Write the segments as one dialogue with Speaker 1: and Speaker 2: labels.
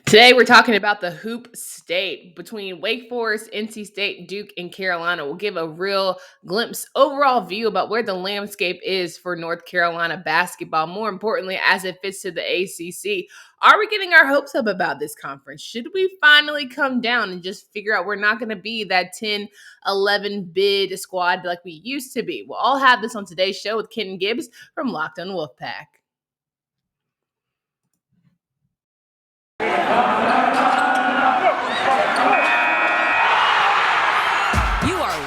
Speaker 1: Today, we're talking about the Hoop State between Wake Forest, NC State, Duke, and Carolina. We'll give a real glimpse, overall view about where the landscape is for North Carolina basketball. More importantly, as it fits to the ACC. Are we getting our hopes up about this conference? Should we finally come down and just figure out we're not going to be that 10-11 bid squad like we used to be? We'll all have this on today's show with Kenton Gibbs from Locked On Wolfpack.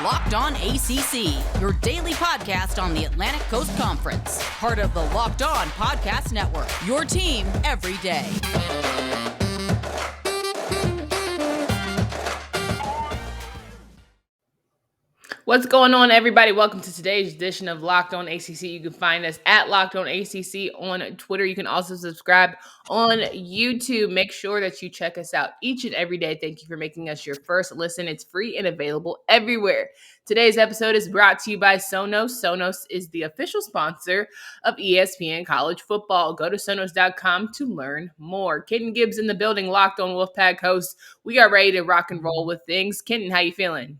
Speaker 2: Locked On ACC, your daily podcast on the Atlantic Coast Conference. Part of the Locked On Podcast Network, your team every day.
Speaker 1: What's going on, everybody? Welcome to today's edition of Locked On ACC. You can find us at Locked On ACC on Twitter. You can also subscribe on YouTube. Make sure that you check us out each and every day. Thank you for making us your first listen. It's free and available everywhere. Today's episode is brought to you by Sonos. Sonos is the official sponsor of ESPN College Football. Go to Sonos.com to learn more. Kenton Gibbs in the building, Locked On Wolfpack host. We are ready to rock and roll with things. Kenton, how you feeling?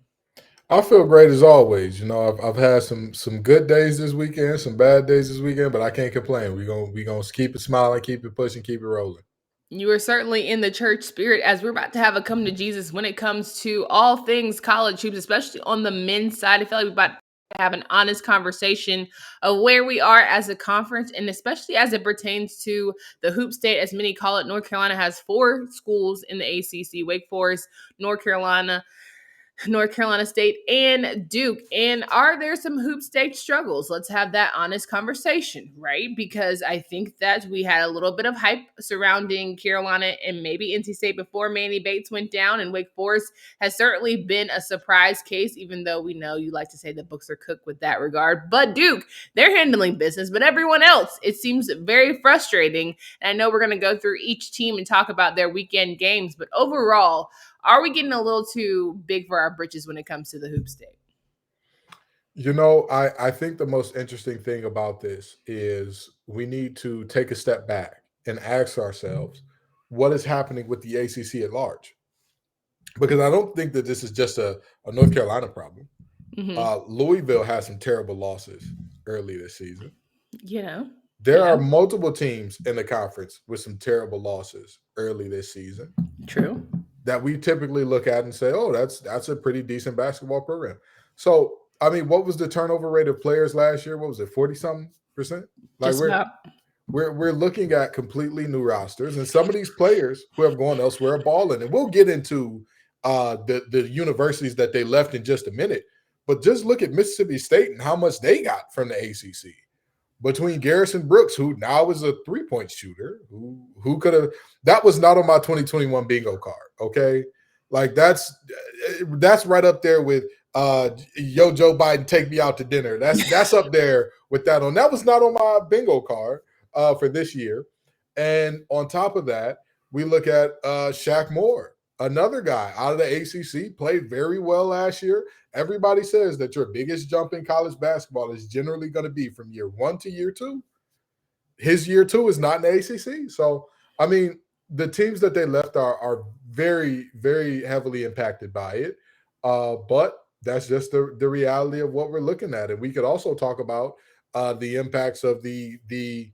Speaker 3: I feel great as always. You know, I've had some good days this weekend, some bad days this weekend, but I can't complain. We gonna keep it smiling, keep it pushing, keep it rolling.
Speaker 1: You are certainly in the church spirit, as we're about to have a come to Jesus when it comes to all things college hoops, especially on the men's side. I feel like we're about to have an honest conversation of where we are as a conference, and especially as it pertains to the Hoop State, as many call it. North Carolina has 4 schools in the ACC: Wake Forest, North Carolina State, and Duke. And are there some Hoop State struggles? Let's have that honest conversation, right? Because I think that we had a little bit of hype surrounding Carolina and maybe NC State before Manny Bates went down, and Wake Forest has certainly been a surprise case, even though we know you like to say the books are cooked with that regard. But Duke, they're handling business, but everyone else, it seems very frustrating. And I know we're going to go through each team and talk about their weekend games, but overall, are we getting a little too big for our britches when it comes to the Hoop State?
Speaker 3: You know, I think the most interesting thing about this is we need to take a step back and ask ourselves what is happening with the ACC at large. Because I don't think that this is just a North Carolina problem. Mm-hmm. Louisville has some terrible losses early this season. There are multiple teams in the conference with some terrible losses early this season.
Speaker 1: True.
Speaker 3: That we typically look at and say, oh, that's a pretty decent basketball program. So, I mean, what was the turnover rate of players last year? What was it, 40-something%? Like we're looking at completely new rosters, and some of these players who have gone elsewhere are balling. And we'll get into the universities that they left in just a minute. But just look at Mississippi State and how much they got from the ACC. Between Garrison Brooks, who now is a three-point shooter, who could have – that was not on my 2021 bingo card, okay? Like, that's right up there with yo, Joe Biden, take me out to dinner. That's up there with that on. That was not on my bingo card for this year. And on top of that, we look at Shaq Moore, another guy out of the ACC, played very well last year. Everybody says that your biggest jump in college basketball is generally going to be from year 1 to year 2. His year 2 is not in the ACC. So, I mean, the teams that they left are very, very heavily impacted by it. But that's just the reality of what we're looking at. And we could also talk about the impacts of the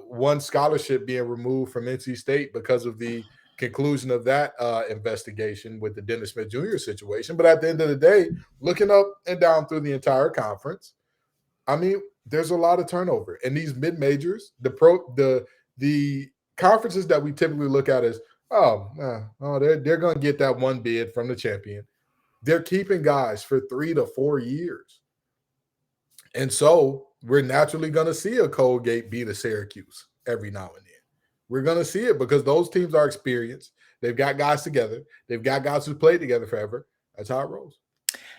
Speaker 3: one scholarship being removed from NC State because of the conclusion of that investigation with the Dennis Smith Jr. situation. But at the end of the day, looking up and down through the entire conference, I mean, there's a lot of turnover. And these mid-majors, the conferences that we typically look at as, they're going to get that one bid from the champion. They're keeping guys for 3 to 4 years. And so we're naturally going to see a Colgate beat a Syracuse every now and then. We're going to see it because those teams are experienced. They've got guys together. They've got guys who played together forever. That's how it rolls.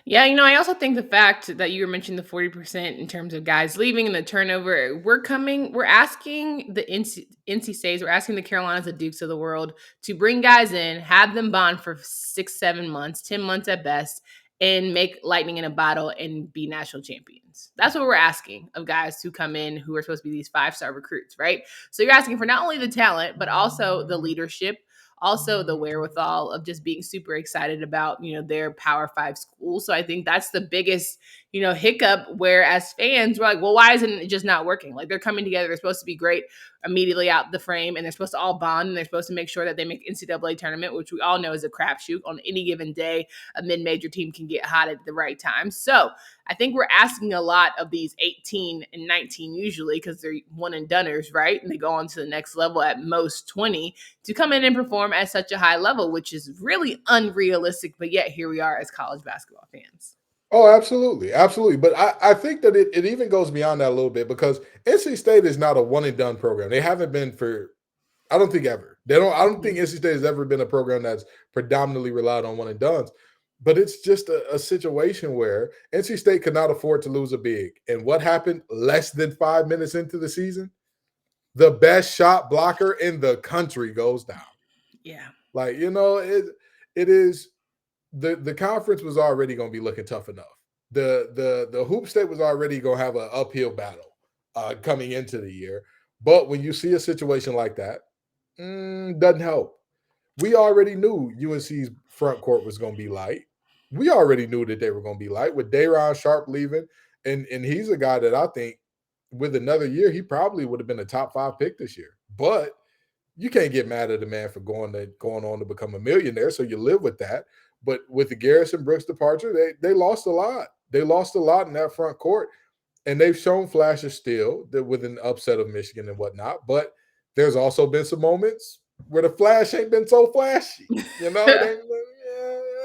Speaker 1: Yeah, I also think the fact that you were mentioning the 40% in terms of guys leaving and the turnover, we're asking the NC States, we're asking the Carolinas, the Dukes of the world to bring guys in, have them bond for 6-7 months, 10 months at best, and make lightning in a bottle and be national champions. That's what we're asking of guys who come in who are supposed to be these 5-star recruits, right? So you're asking for not only the talent, but also the leadership, also the wherewithal of just being super excited about, their Power 5 school. So I think that's the biggest, hiccup, where as fans, we're like, well, why isn't it just not working? Like, they're coming together. They're supposed to be great immediately out the frame, and they're supposed to all bond, and they're supposed to make sure that they make NCAA tournament, which we all know is a crapshoot. On any given day, a mid-major team can get hot at the right time. So I think we're asking a lot of these 18 and 19 usually, because they're one and doneers, right? And they go on to the next level at most 20, to come in and perform at such a high level, which is really unrealistic. But yet here we are as college basketball fans.
Speaker 3: Oh, absolutely. Absolutely. But I think that it even goes beyond that a little bit, because NC State is not a one and done program. They haven't been for, I don't think ever. I don't think NC State has ever been a program that's predominantly relied on one and dones. But it's just a situation where NC State could not afford to lose a big. And what happened less than 5 minutes into the season? The best shot blocker in the country goes down.
Speaker 1: Yeah.
Speaker 3: Like, it is. The conference was already going to be looking tough enough. The Hoop State was already going to have an uphill battle coming into the year. But when you see a situation like that, doesn't help. We already knew UNC's front court was going to be light. We already knew that they were going to be light with Day'Ron Sharp leaving. And he's a guy that I think with another year, he probably would have been a top 5 pick this year. But you can't get mad at the man for going on to become a millionaire. So you live with that. But with the Garrison Brooks departure, they lost a lot. They lost a lot in that front court. And they've shown flashes still with an upset of Michigan and whatnot. But there's also been some moments where the flash ain't been so flashy. It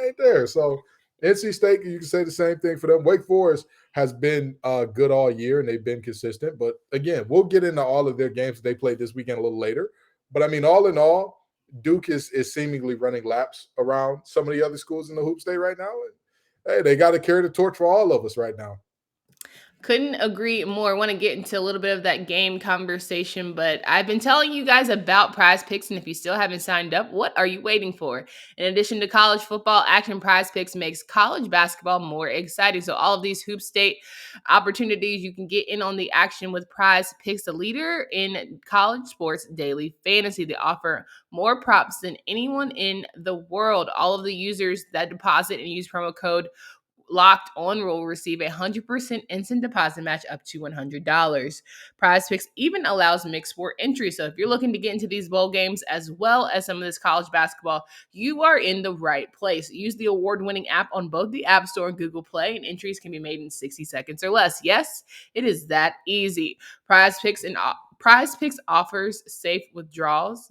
Speaker 3: ain't there. So NC State, you can say the same thing for them. Wake Forest has been good all year, and they've been consistent. But again, we'll get into all of their games they played this weekend a little later. But I mean, all in all, Duke is seemingly running laps around some of the other schools in the Hoop State right now. And hey, they got to carry the torch for all of us right now.
Speaker 1: Couldn't agree more. I want to get into a little bit of that game conversation, but I've been telling you guys about PrizePicks, and if you still haven't signed up, what are you waiting for? In addition to college football action, PrizePicks makes college basketball more exciting. So all of these Hoop State opportunities, you can get in on the action with PrizePicks, the leader in college sports daily fantasy. They offer more props than anyone in the world. All of the users that deposit and use promo code Locked On will receive a 100% instant deposit match up to $100. PrizePicks even allows mixed sport entry. So if you're looking to get into these bowl games as well as some of this college basketball, you are in the right place. Use the award-winning app on both the App Store and Google Play, and entries can be made in 60 seconds or less. Yes, it is that easy. PrizePicks offers safe withdrawals.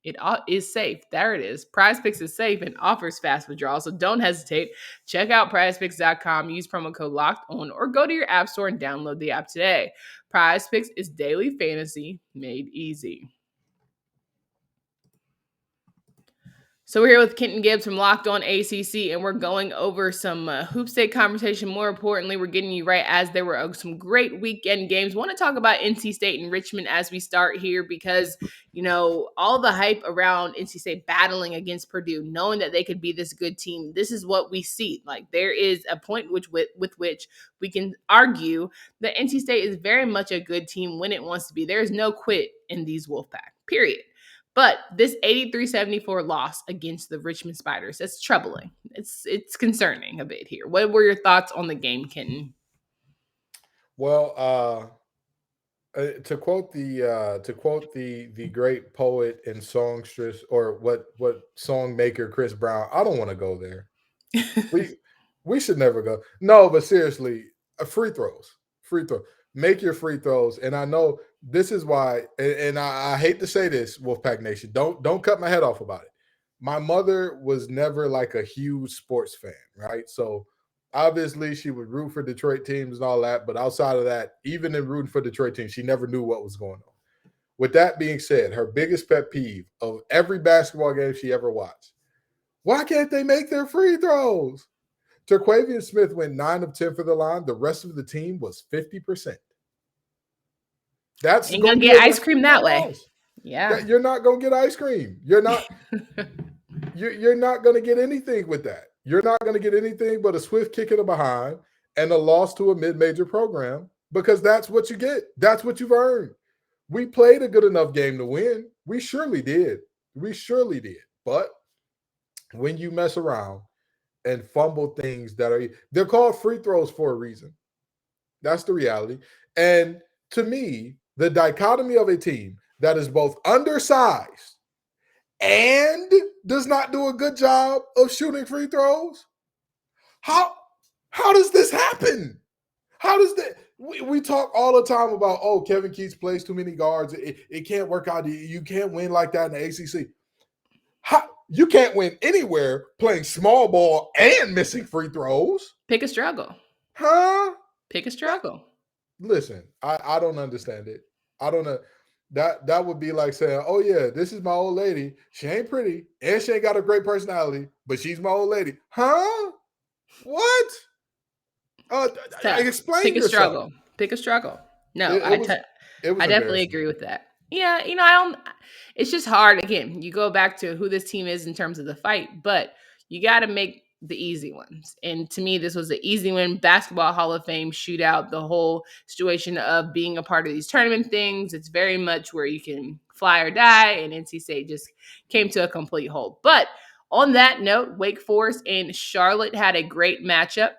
Speaker 1: It is safe. There it is. PrizePicks is safe and offers fast withdrawals, so don't hesitate. Check out PrizePicks.com. Use promo code LOCKEDON or go to your app store and download the app today. PrizePicks is daily fantasy made easy. So we're here with Kenton Gibbs from Locked On ACC, and we're going over some Hoop State conversation. More importantly, we're getting you right as there were some great weekend games. I want to talk about NC State and Richmond as we start here because, all the hype around NC State battling against Purdue, knowing that they could be this good team, this is what we see. Like, there is a point with which we can argue that NC State is very much a good team when it wants to be. There is no quit in these Wolfpack, period. But this 83-74 loss against the Richmond Spiders, that's troubling. It's concerning a bit here. What were your thoughts on the game, Kenton?
Speaker 3: Well, to quote the great poet and songstress, or what song maker Chris Brown, I don't want to go there. We should never go. No, but seriously, free throws. Make your free throws. And I know this is why, and I hate to say this, Wolfpack Nation, don't cut my head off about it. My mother was never like a huge sports fan, right? So obviously she would root for Detroit teams and all that, but outside of that, even in rooting for Detroit teams, she never knew what was going on. With that being said, her biggest pet peeve of every basketball game she ever watched, why can't they make their free throws? Terquavian Smith went 9 of 10 for the line. The rest of the team was 50%. That's
Speaker 1: going to get ice cream that way. Yeah.
Speaker 3: You're not going to get ice cream. You're not you're not going to get anything with that. You're not going to get anything but a swift kick in the behind and a loss to a mid-major program, because that's what you get. That's what you've earned. We played a good enough game to win. We surely did. But when you mess around and fumble things they're called free throws for a reason. That's the reality. And to me, the dichotomy of a team that is both undersized and does not do a good job of shooting free throws. How does this happen? How does that? We talk all the time about, oh, Kevin Keats plays too many guards. It can't work out. You can't win like that in the ACC. You can't win anywhere playing small ball and missing free throws.
Speaker 1: Pick a struggle.
Speaker 3: Huh?
Speaker 1: Pick a struggle.
Speaker 3: Listen, I don't understand it. I don't know. That would be like saying, oh, yeah, this is my old lady. She ain't pretty and she ain't got a great personality, but she's my old lady. Huh? What? Explain
Speaker 1: Pick
Speaker 3: yourself.
Speaker 1: A struggle. Pick a struggle. No, I definitely agree with that. Yeah, it's just hard. Again, you go back to who this team is in terms of the fight, but you got to make the easy ones. And to me, this was an easy win. Basketball Hall of Fame shootout, the whole situation of being a part of these tournament things. It's very much where you can fly or die, and NC State just came to a complete halt. But on that note, Wake Forest and Charlotte had a great matchup.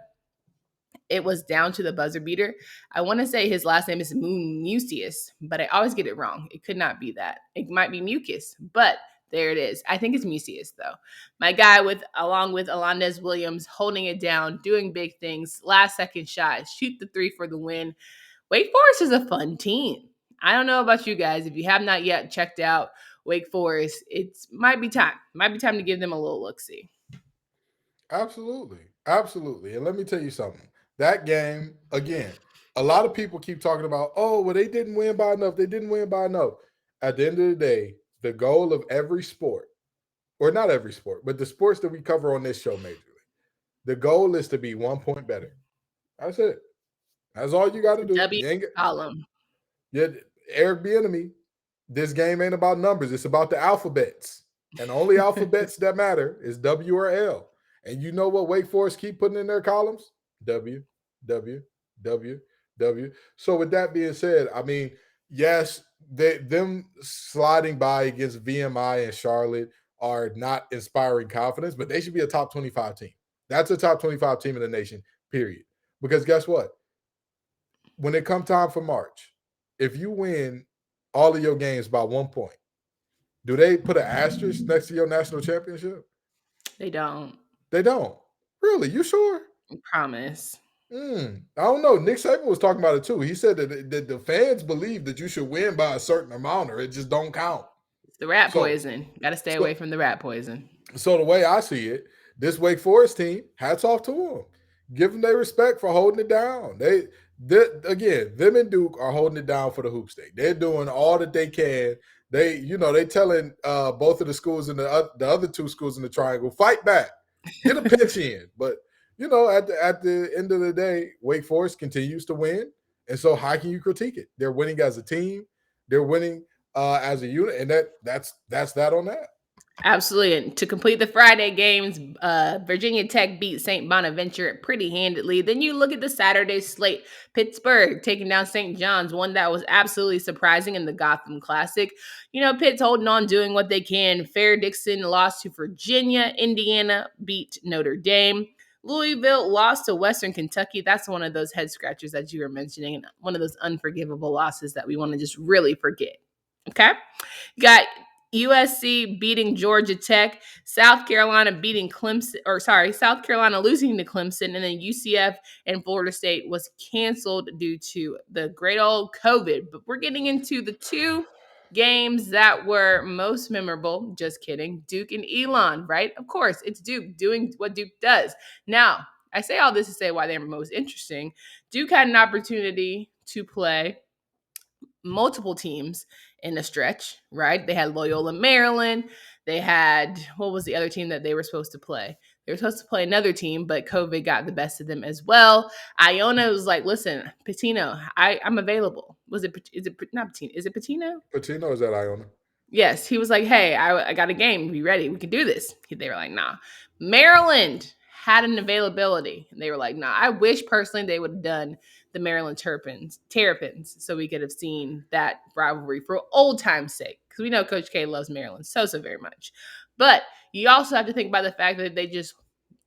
Speaker 1: It was down to the buzzer beater. I want to say his last name is Mucius, but I always get it wrong. It could not be that. It might be Mucus, but there it is. I think it's Mucius, though. My guy along with Alondes Williams holding it down, doing big things. Last second shot, shoot the three for the win. Wake Forest is a fun team. I don't know about you guys. If you have not yet checked out Wake Forest, it might be time. Might be time to give them a little look-see.
Speaker 3: Absolutely. Absolutely. And let me tell you something. That game, again, a lot of people keep talking about, oh, well, they didn't win by enough. They didn't win by enough. At the end of the day, the goal of every sport, or not every sport, but the sports that we cover on this show majorly, the goal is to be 1 point better. That's it. That's all you got to do.
Speaker 1: Column.
Speaker 3: Yeah, Eric Bieniemy, this game ain't about numbers. It's about the alphabets. And only alphabets that matter is W or L. And you know what Wake Forest keep putting in their columns? W, W, W, W. So with that being said, I mean, yes, them sliding by against VMI and Charlotte are not inspiring confidence, but they should be a top 25 team. That's a top 25 team in the nation, period. Because guess what? When it comes time for March, if you win all of your games by 1 point, do they put an asterisk next to your national championship?
Speaker 1: They don't.
Speaker 3: They don't. Really? You sure?
Speaker 1: I promise.
Speaker 3: I don't know. Nick Saban was talking about it too. He said that the fans believe that you should win by a certain amount or it just don't count.
Speaker 1: It's the rat poison. Got to stay away from the rat poison.
Speaker 3: So the way I see it, this Wake Forest team, hats off to them. Give them their respect for holding it down. Again, them and Duke are holding it down for the hoop state. They're doing all that they can. They telling both of the schools in the other two schools in the triangle, fight back, get a pinch in. But at the end of the day, Wake Forest continues to win. And so how can you critique it? They're winning as a team. They're winning as a unit. And that's that on that.
Speaker 1: Absolutely. And to complete the Friday games, Virginia Tech beat St. Bonaventure pretty handedly. Then you look at the Saturday slate. Pittsburgh taking down St. John's, one that was absolutely surprising in the Gotham Classic. Pitt's holding on, doing what they can. Fair-Dixon lost to Virginia. Indiana beat Notre Dame. Louisville lost to Western Kentucky. That's one of those head scratchers that you were mentioning, and one of those unforgivable losses that we want to just really forget. Okay? You got USC beating Georgia Tech, South Carolina losing to Clemson, and then UCF and Florida State was canceled due to the great old COVID. But we're getting into the two games that were most memorable. Just kidding. Duke and Elon, right? Of course, it's Duke doing what Duke does. Now, I say all this to say why they're most interesting. Duke had an opportunity to play multiple teams in a stretch, right? They had Loyola Maryland. They had, what was the other team that they were supposed to play? They were supposed to play another team, but COVID got the best of them as well. Iona was like, listen, Pitino, I'm available. Is it not Pitino? Is it Pitino?
Speaker 3: Pitino is at Iona.
Speaker 1: Yes. He was like, hey, I got a game. Be ready. We can do this. They were like, nah. Maryland had an availability. And they were like, nah. I wish personally they would have done the Maryland Terrapins so we could have seen that rivalry for old time's sake. because we know Coach K loves Maryland so very much. But you also have to think about the fact that they just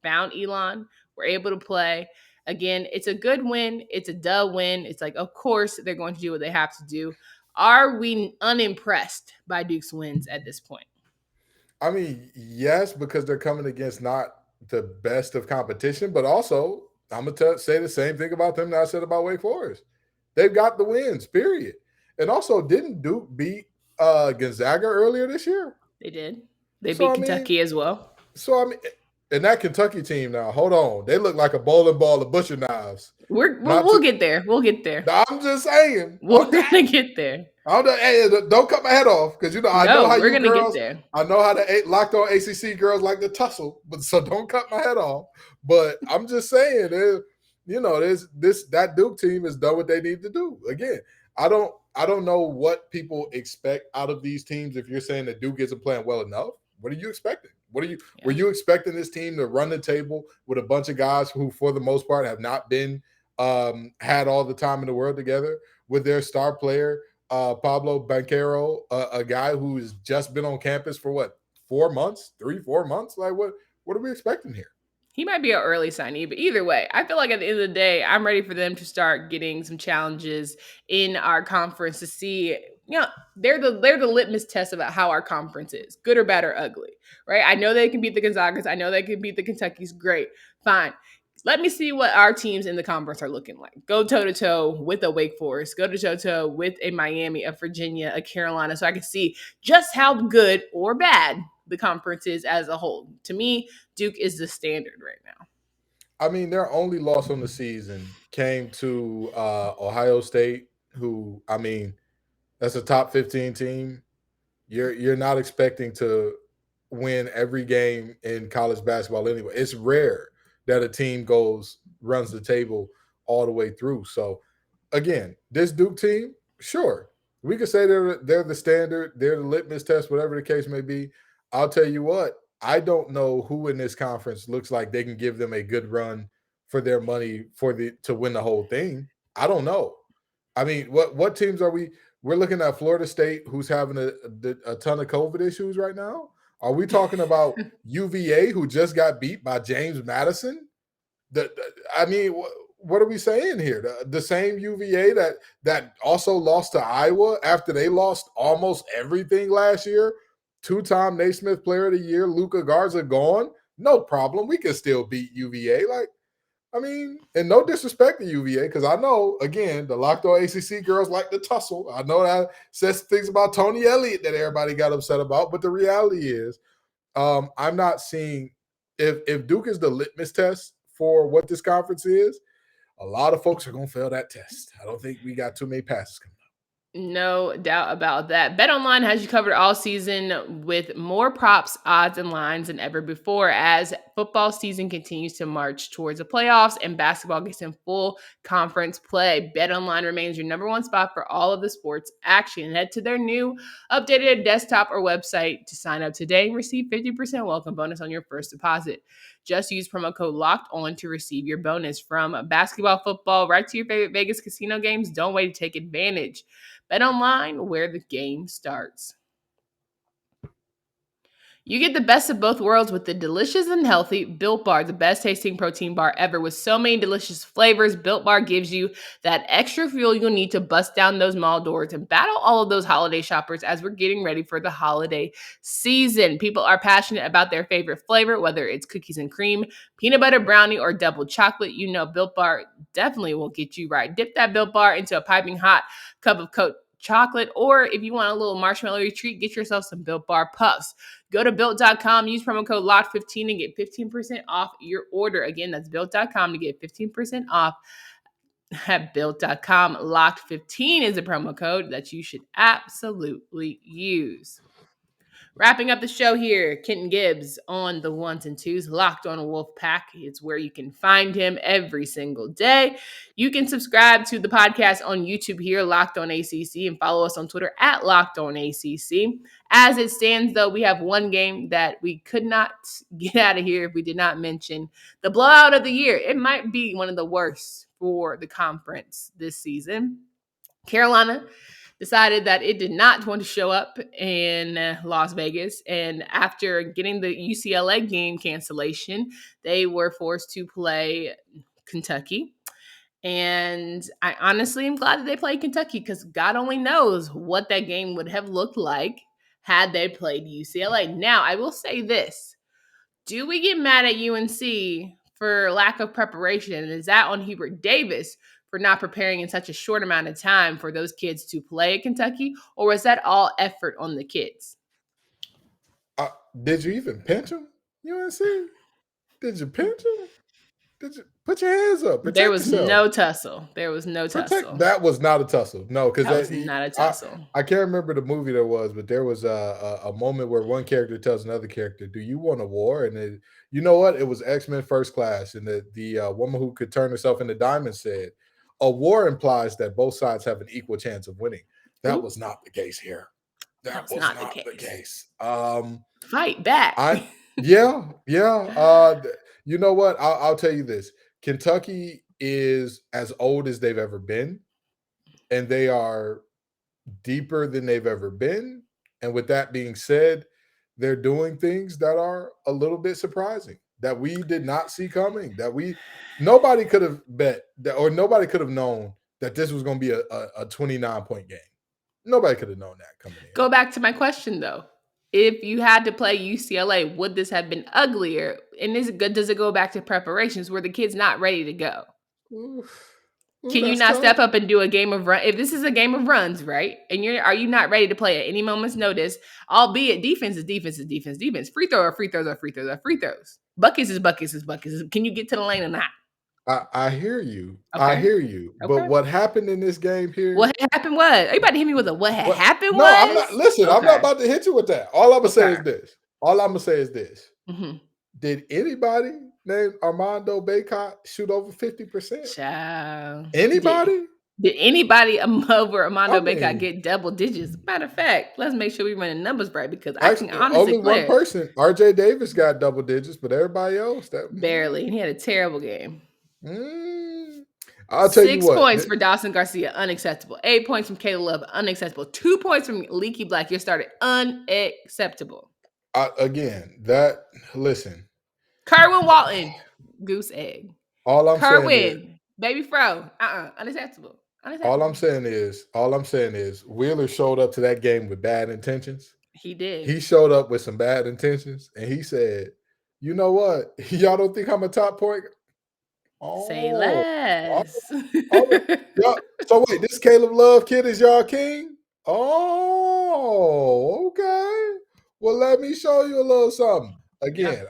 Speaker 1: found Elon, were able to play. Again, it's a good win. It's a duh win. It's like, of course, they're going to do what they have to do. Are we unimpressed by Duke's wins at this point?
Speaker 3: I mean, yes, because they're coming against not the best of competition, but also I'm gonna say the same thing about them that I said about Wake Forest. They've got the wins, period. And also, didn't Duke beat Gonzaga earlier this year?
Speaker 1: They did. They beat Kentucky as well.
Speaker 3: So I mean, and that Kentucky team now, hold on, they look like a bowling ball of butcher knives.
Speaker 1: We'll get there. We'll get there.
Speaker 3: I'm just saying,
Speaker 1: we're gonna get there.
Speaker 3: Hey, don't cut my head off because I know how
Speaker 1: we're
Speaker 3: you
Speaker 1: gonna
Speaker 3: girls.
Speaker 1: Get there.
Speaker 3: I know how the Locked On ACC girls like to tussle, but so don't cut my head off. But I'm just saying, that Duke team has done what they need to do. Again, I don't know what people expect out of these teams. If you're saying that Duke isn't playing well enough, what are you expecting? Were you expecting this team to run the table with a bunch of guys who, for the most part, have not been had all the time in the world together, with their star player Pablo Banchero, a guy who has just been on campus for what, 4 months, 4 months? Like what are we expecting here?
Speaker 1: He might be an early signee, but either way, I feel like at the end of the day, I'm ready for them to start getting some challenges in our conference to see, they're the litmus test about how our conference is, good or bad or ugly, right? I know they can beat the Gonzagas. I know they can beat the Kentuckys. Great, fine. Let me see what our teams in the conference are looking like. Go toe-to-toe with a Wake Forest. Go toe-to-toe with a Miami, a Virginia, a Carolina, so I can see just how good or bad the conference is as a whole. To me, Duke is the standard right now.
Speaker 3: I mean, their only loss on the season came to Ohio State, who, I mean, that's a top 15 team. You're not expecting to win every game in college basketball anyway. It's rare that a team runs the table all the way through. So, again, this Duke team, sure, we could say they're the standard, they're the litmus test, whatever the case may be. I'll tell you what, I don't know who in this conference looks like they can give them a good run for their money to win the whole thing. I don't know. I mean, what teams are we? We're looking at Florida State, who's having a ton of COVID issues right now. Are we talking about UVA, who just got beat by James Madison? I mean, what are we saying here? The same UVA that also lost to Iowa after they lost almost everything last year. 2-time Naismith Player of the Year, Luka Garza gone. No problem. We can still beat UVA. I mean, and no disrespect to UVA, because I know, again, the Locked On ACC girls like to tussle. I know that says things about Tony Elliott that everybody got upset about, but the reality is, I'm not seeing if Duke is the litmus test for what this conference is, a lot of folks are going to fail that test. I don't think we got too many passes coming.
Speaker 1: No doubt about that. BetOnline has you covered all season with more props, odds, and lines than ever before as football season continues to march towards the playoffs and basketball gets in full conference play. BetOnline remains your number one spot for all of the sports action. Head to their new updated desktop or website to sign up today and receive 50% welcome bonus on your first deposit. Just use promo code LOCKEDON to receive your bonus. From basketball, football, right to your favorite Vegas casino games. Don't wait to take advantage. BetOnline, where the game starts. You get the best of both worlds with the delicious and healthy Built Bar, the best tasting protein bar ever. With so many delicious flavors, Built Bar gives you that extra fuel you'll need to bust down those mall doors and battle all of those holiday shoppers as we're getting ready for the holiday season. People are passionate about their favorite flavor, whether it's cookies and cream, peanut butter brownie, or double chocolate. You know Built Bar definitely will get you right. Dip that Built Bar into a piping hot cup of chocolate, or if you want a little marshmallow treat, get yourself some Built Bar Puffs. Go to Built.com, use promo code LOCKED15 and get 15% off your order. Again, that's Built.com to get 15% off at Built.com. LOCKED15 is a promo code that you should absolutely use. Wrapping up the show here, Kenton Gibbs on the ones and twos, Locked On Wolfpack. It's where you can find him every single day. You can subscribe to the podcast on YouTube here, Locked On ACC, and follow us on Twitter at Locked On ACC. As it stands, though, we have one game that we could not get out of here if we did not mention the blowout of the year. It might be one of the worst for the conference this season. Carolina decided that it did not want to show up in Las Vegas. And after getting the UCLA game cancellation, they were forced to play Kentucky. And I honestly am glad that they played Kentucky because God only knows what that game would have looked like had they played UCLA. Now, I will say this. Do we get mad at UNC for lack of preparation? And is that on Hubert Davis for not preparing in such a short amount of time for those kids to play at Kentucky? Or was that all effort on the kids?
Speaker 3: Did you even pinch them, UNC? Did you pinch them? Did you put your hands up? Protect
Speaker 1: there was
Speaker 3: yourself.
Speaker 1: No tussle. There was no tussle.
Speaker 3: That was not a tussle. No, because
Speaker 1: that was not a tussle.
Speaker 3: I can't remember the movie there was, but there was a moment where one character tells another character, "Do you want a war?" And then, you know what? It was X-Men First Class, and the woman who could turn herself into diamond said, "A war implies that both sides have an equal chance of winning." That was not the case here. That was not the case.
Speaker 1: Fight back.
Speaker 3: Yeah. You know what? I'll tell you this. Kentucky is as old as they've ever been, and they are deeper than they've ever been. And with that being said, they're doing things that are a little bit surprising that we did not see coming, that nobody could have bet that, or nobody could have known that this was going to be a 29-point game. Nobody could have known that coming in.
Speaker 1: Go back to my question, though. If you had to play UCLA, would this have been uglier? And does it go back to preparations? Were the kids not ready to go? Can you not step up and do a game of run? If this is a game of runs, right? And are you not ready to play at any moment's notice? Albeit defense is defense. Free throw or free throws are free throws. Buckets is buckets. Can you get to the lane or not?
Speaker 3: I hear you. Okay. I hear you. Okay. But what happened in this game here?
Speaker 1: What happened was? Are you about to hit me with what happened was?
Speaker 3: No, I'm not. Listen, okay. I'm not about to hit you with that. All I'm going to say is this. Mm-hmm. Did anybody named Armando Bacot shoot over 50%?
Speaker 1: Child.
Speaker 3: Anybody?
Speaker 1: Did anybody over Armando Bacot get double digits? Matter of fact, let's make sure we run the numbers right because I can honestly
Speaker 3: only one person, RJ Davis, got double digits, but everybody else
Speaker 1: barely. He had a terrible game.
Speaker 3: I'll tell you what.
Speaker 1: 6 points for Dawson Garcia, unacceptable. 8 points from Caleb Love, unacceptable. 2 points from Leaky Black, your starter, unacceptable.
Speaker 3: Listen.
Speaker 1: Kerwin Walton, goose egg.
Speaker 3: All I'm saying is,
Speaker 1: baby fro, unacceptable.
Speaker 3: All I'm saying is, Wheeler showed up to that game with bad intentions.
Speaker 1: He did.
Speaker 3: He showed up with some bad intentions, and he said, "You know what? Y'all don't think I'm a top point."
Speaker 1: Say less.
Speaker 3: So wait, this Caleb Love kid is y'all king? Oh, okay. Well, let me show you a little something. Again,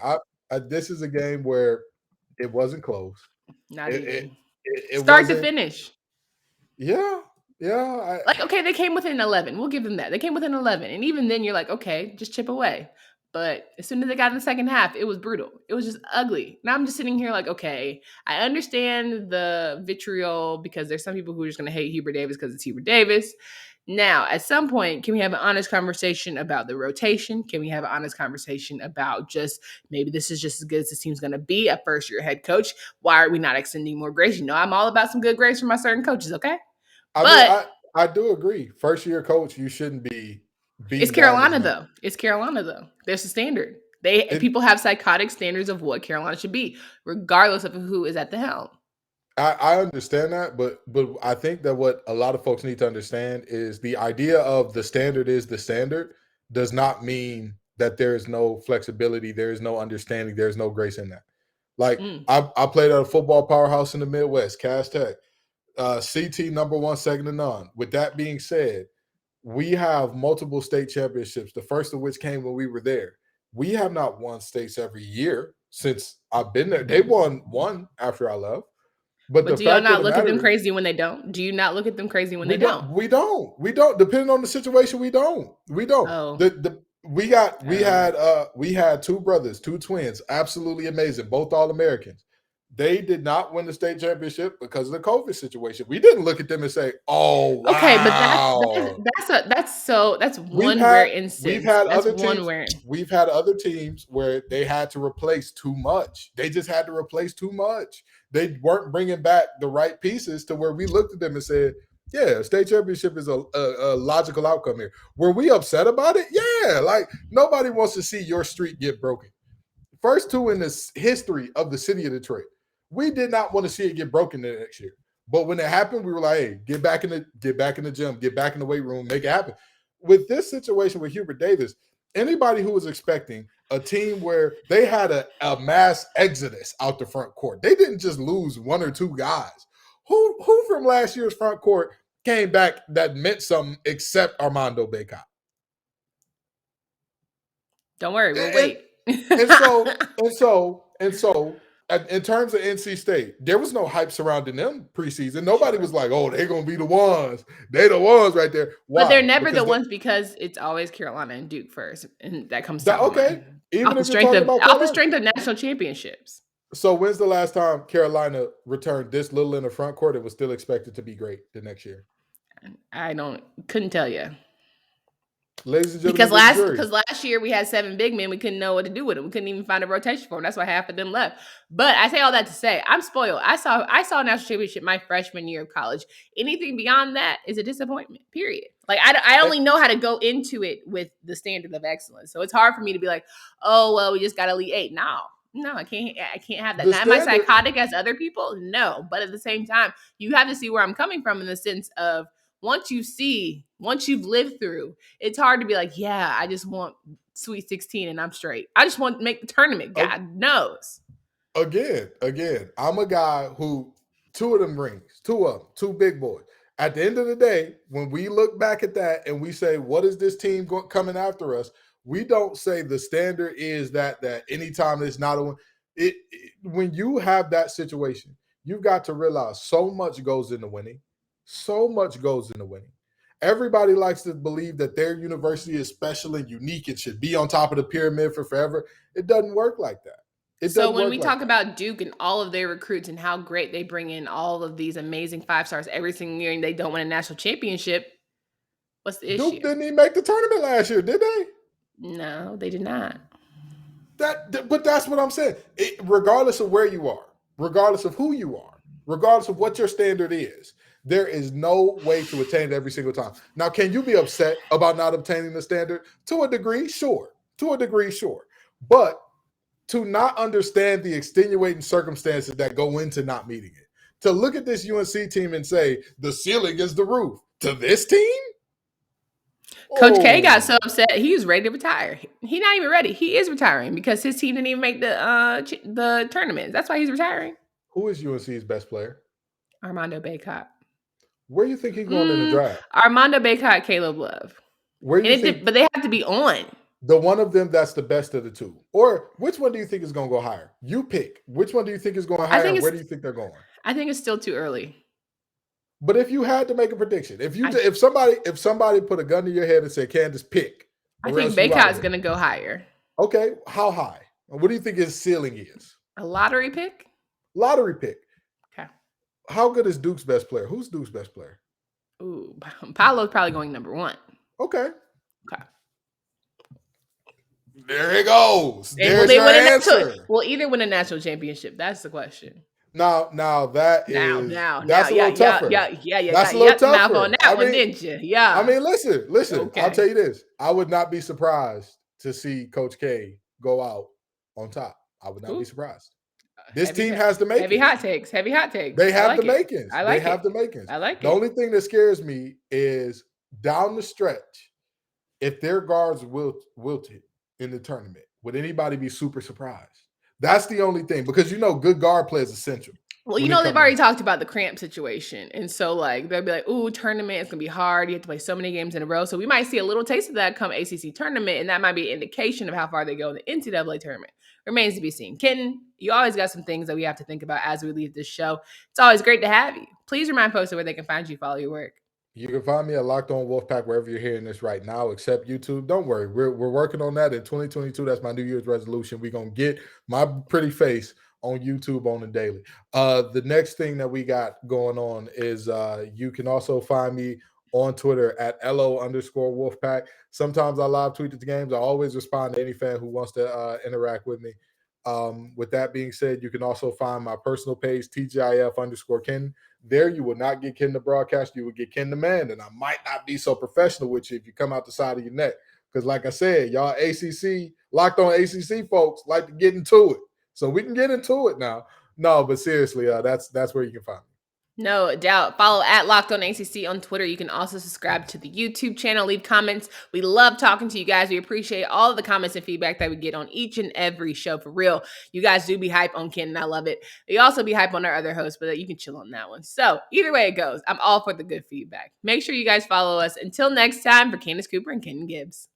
Speaker 3: this is a game where it wasn't close.
Speaker 1: Not even. It start to finish.
Speaker 3: Yeah.
Speaker 1: Okay, they came within 11. We'll give them that. They came within 11. And even then, you're like, okay, just chip away. But as soon as they got in the second half, it was brutal. It was just ugly. Now I'm just sitting here like, okay, I understand the vitriol because there's some people who are just going to hate Hubert Davis because it's Hubert Davis. Now, at some point, can we have an honest conversation about the rotation? Can we have an honest conversation about just maybe this is just as good as this team's going to be at first-year head coach? Why are we not extending more grace? You know, I'm all about some good grace from my certain coaches, okay?
Speaker 3: I do agree. First-year coach, you shouldn't be.
Speaker 1: It's Carolina, though. There's a standard. People have psychotic standards of what Carolina should be, regardless of who is at the helm.
Speaker 3: I understand that, but I think that what a lot of folks need to understand is the idea of the standard is the standard does not mean that there is no flexibility, there is no understanding, there's no grace in that. Like I played at a football powerhouse in the Midwest, Cass Tech, CT #1, second to none. With that being said, we have multiple state championships, the first of which came when we were there. We have not won states every year since I've been there. They won one after I left. But
Speaker 1: do y'all not look at them crazy when they don't? Do you not look at them crazy when they don't?
Speaker 3: We don't. Depending on the situation, we don't. Oh. We had two brothers, two twins, absolutely amazing, both All-Americans. They did not win the state championship because of the COVID situation. We didn't look at them and say, "Oh, wow."
Speaker 1: Okay, but that's one rare instance.
Speaker 3: We've had other teams where they had to replace too much. They just had to replace too much. They weren't bringing back the right pieces to where we looked at them and said, Yeah, state championship is a logical outcome here. Were we upset about it? Yeah, like nobody wants to see your streak get broken. First two in the history of the city of Detroit. We did not want to see it get broken the next year. But when it happened, we were like, hey, get back in the gym, get back in the weight room, make it happen. With this situation with Hubert Davis, anybody who was expecting a team where they had a mass exodus out the front court, they didn't just lose one or two guys. Who from last year's front court came back that meant something except Armando Bacot?
Speaker 1: Don't worry, we'll wait.
Speaker 3: And so, in terms of NC State, there was no hype surrounding them preseason. Nobody was like, "Oh, they're gonna be the ones. They're the ones right there." Why?
Speaker 1: But they're never the ones because it's always Carolina and Duke first, and that comes to
Speaker 3: okay. Even
Speaker 1: off the strength of national championships.
Speaker 3: So when's the last time Carolina returned this little in the front court? It was still expected to be great the next year.
Speaker 1: Couldn't tell you.
Speaker 3: Ladies and gentlemen,
Speaker 1: because last year we had 7 big men, we couldn't know what to do with them. We couldn't even find a rotation for them. That's why half of them left. But I say all that to say, I'm spoiled. I saw a national championship my freshman year of college. Anything beyond that is a disappointment. Period. Like I only know how to go into it with the standard of excellence. So it's hard for me to be like, oh well, we just got Elite 8. No, I can't have that. Am I psychotic as other people? No. But at the same time, you have to see where I'm coming from in the sense of once you've lived through, it's hard to be like, yeah, I just want Sweet 16 and I'm straight. I just want to make the tournament. God knows.
Speaker 3: Again, I'm a guy who 2 of them rings, 2 of them, 2 big boys. At the end of the day, when we look back at that and we say, what is this team coming after us? We don't say the standard is that anytime it's not a one. When you have that situation, you've got to realize so much goes into winning. So much goes into winning. Everybody likes to believe that their university is special and unique and should be on top of the pyramid for forever. It doesn't work like that.
Speaker 1: So when we talk about Duke and all of their recruits and how great they bring in all of these amazing 5-stars every single year and they don't win a national championship, what's the issue?
Speaker 3: Duke didn't even make the tournament last year, did they?
Speaker 1: No, they did not.
Speaker 3: But that's what I'm saying. Regardless of where you are, regardless of who you are, regardless of what your standard is, there is no way to attain it every single time. Now, can you be upset about not obtaining the standard? To a degree, sure. But to not understand the extenuating circumstances that go into not meeting it, to look at this UNC team and say, the ceiling is the roof, to this team?
Speaker 1: Coach K got so upset he was ready to retire. He's not even ready. He is retiring because his team didn't even make the tournament. That's why he's retiring.
Speaker 3: Who is UNC's best player?
Speaker 1: Armando Bacot.
Speaker 3: Where do you think he's going in the draft?
Speaker 1: Armando Bacot, Caleb Love. But they have to be on.
Speaker 3: The one of them that's the best of the 2. Or which one do you think is going to go higher? You pick. Which one do you think is going higher? Where do you think they're going?
Speaker 1: I think it's still too early.
Speaker 3: But if you had to make a prediction, if somebody put a gun to your head and said, Candace, pick.
Speaker 1: I think Bacot's going to go higher.
Speaker 3: Okay. How high? What do you think his ceiling is?
Speaker 1: A lottery pick?
Speaker 3: Lottery pick.
Speaker 1: Okay.
Speaker 3: How good is Duke's best player? Who's Duke's best player?
Speaker 1: Ooh, Paolo's probably going number 1.
Speaker 3: Okay. There it goes.
Speaker 1: There's your answer. Well, either win a national championship. That's the question.
Speaker 3: Now that's a little tougher.
Speaker 1: Yeah.
Speaker 3: That's a little tougher.
Speaker 1: Mouth on that one, didn't you? Yeah.
Speaker 3: I mean, listen. Okay. I'll tell you this. I would not be surprised to see Coach K go out on top. I would not be surprised. This team has the makings.
Speaker 1: Heavy hot takes.
Speaker 3: They have the makings.
Speaker 1: They have the makings. I like it.
Speaker 3: The only thing that scares me is down the stretch, if their guards wilted in the tournament, would anybody be super surprised? That's the only thing, because good guard play is essential.
Speaker 1: Well, they've already talked about the cramp situation. And so they'll be like, ooh, tournament, it's going to be hard. You have to play so many games in a row. So we might see a little taste of that come ACC tournament. And that might be an indication of how far they go in the NCAA tournament. Remains to be seen. Kenton, you always got some things that we have to think about as we leave this show. It's always great to have you. Please remind folks where they can find you, follow your work.
Speaker 3: You can find me at Locked On Wolfpack wherever you're hearing this right now, except YouTube. Don't worry. We're working on that in 2022. That's my New Year's resolution. We're going to get my pretty face on YouTube on the daily. The next thing that we got going on is you can also find me on Twitter at LO_Wolfpack. Sometimes I live tweet at the games. I always respond to any fan who wants to interact with me. With that being said, you can also find my personal page, TGIF_Ken. There you will not get Ken the broadcast, you will get Ken the man, and I might not be so professional with you if you come out the side of your neck. Because like I said, y'all ACC, locked on ACC folks like to get into it. So we can get into it now. No, but seriously, that's where you can find me.
Speaker 1: No doubt. Follow at Locked On ACC on Twitter. You can also subscribe to the YouTube channel. Leave comments. We love talking to you guys. We appreciate all of the comments and feedback that we get on each and every show. For real, you guys do be hype on Ken, and I love it. We also be hype on our other hosts, but you can chill on that one. So either way it goes, I'm all for the good feedback. Make sure you guys follow us. Until next time, for Candace Cooper and Ken Gibbs.